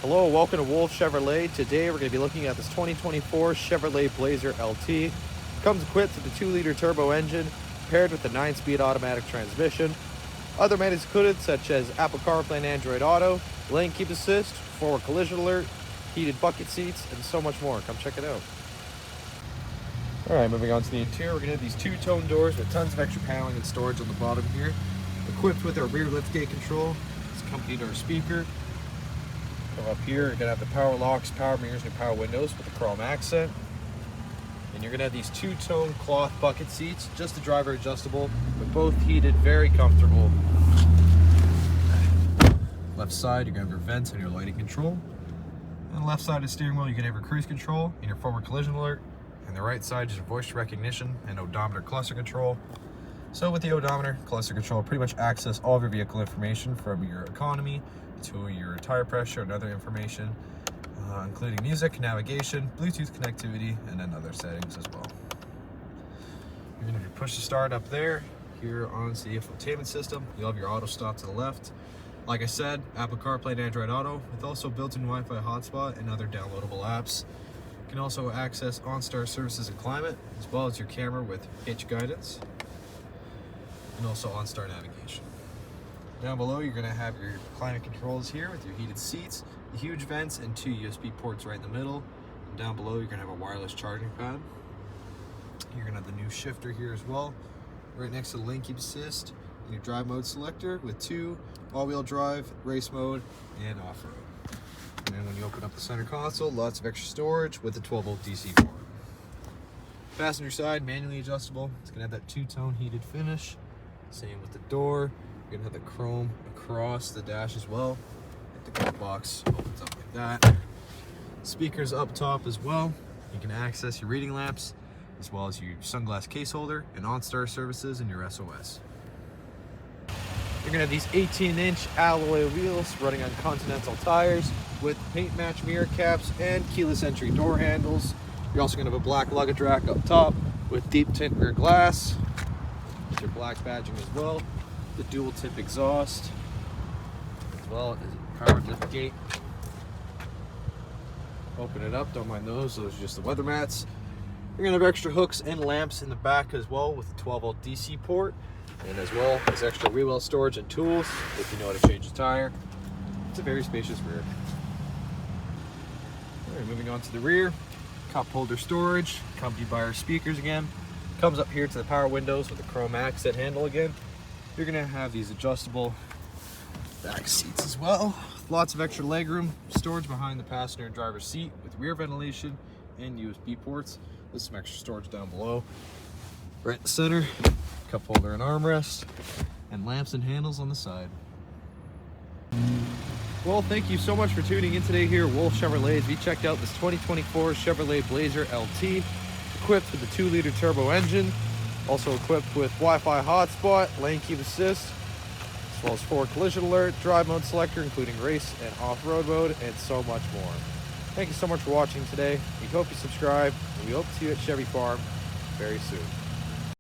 Hello, welcome to Wolfe Chevrolet. Today we're going to be looking at this 2024 Chevrolet Blazer LT. It comes equipped with a 2-liter turbo engine paired with a 9-speed automatic transmission. Other amenities included such as Apple Carplay and Android Auto, lane keep assist, forward collision alert, heated bucket seats, and so much more. Come check it out. Alright, moving on to the interior, we're going to have these two-tone doors with tons of extra paneling and storage on the bottom here. Equipped with our rear liftgate control. It's accompanied our speaker. Come up here, you're going to have the power locks, power mirrors, and power windows with the chrome accent. And you're going to have these two-tone cloth bucket seats, just the driver adjustable, but both heated, very comfortable. Left side, you're going to have your vents and your lighting control. On the left side of the steering wheel, you're going to have your cruise control and your forward collision alert. And the right side is your voice recognition and odometer cluster control. So with the odometer cluster control, pretty much access all of your vehicle information from your economy to your tire pressure and other information, including music, navigation, Bluetooth connectivity, and then other settings as well. You're going to push the start up there. Here onto the infotainment system, you'll have your auto stop to the left. Like I said, Apple Carplay and Android Auto, with also built-in Wi-Fi hotspot and other downloadable apps. You can also access OnStar services and climate, as well as your camera with hitch guidance, and also OnStar navigation. Down below, you're going to have your climate controls here with your heated seats, the huge vents, and 2 USB ports right in the middle. And down below, you're going to have a wireless charging pad. You're going to have the new shifter here as well, right next to the lane keep assist, and your drive mode selector with 2 all-wheel drive, race mode, and off-road. And then when you open up the center console, lots of extra storage with a 12-volt DC port. Passenger side, manually adjustable. It's going to have that two-tone heated finish. Same with the door. You're going to have the chrome across the dash as well. The glove box opens up like that. Speakers up top as well. You can access your reading lamps as well as your sunglass case holder and OnStar services and your SOS. You're going to have these 18-inch alloy wheels running on Continental tires with paint match mirror caps and keyless entry door handles. You're also going to have a black luggage rack up top with deep tint rear glass with your black badging as well. The dual tip exhaust, as well as powered lift gate. Open it up, don't mind those are just the weather mats. You're gonna have extra hooks and lamps in the back as well with a 12-volt DC port, and as well as extra wheel well storage and tools if you know how to change the tire. It's a very spacious rear. Alright, moving on to the rear. Cup holder storage, accompanied by our speakers again. Comes up here to the power windows with the chrome accent handle again. You're going to have these adjustable back seats as well. Lots of extra legroom, storage behind the passenger and driver's seat with rear ventilation and USB ports. There's some extra storage down below. Right in the center, cup holder and armrest, and lamps and handles on the side. Well, thank you so much for tuning in today here at Wolfe Chevrolet as we checked out this 2024 Chevrolet Blazer LT, equipped with a 2-liter turbo engine. Also equipped with Wi-Fi hotspot, lane keep assist, as well as forward collision alert, drive mode selector, including race and off-road mode, and so much more. Thank you so much for watching today. We hope you subscribe, and we hope to see you at Chevy Farm very soon.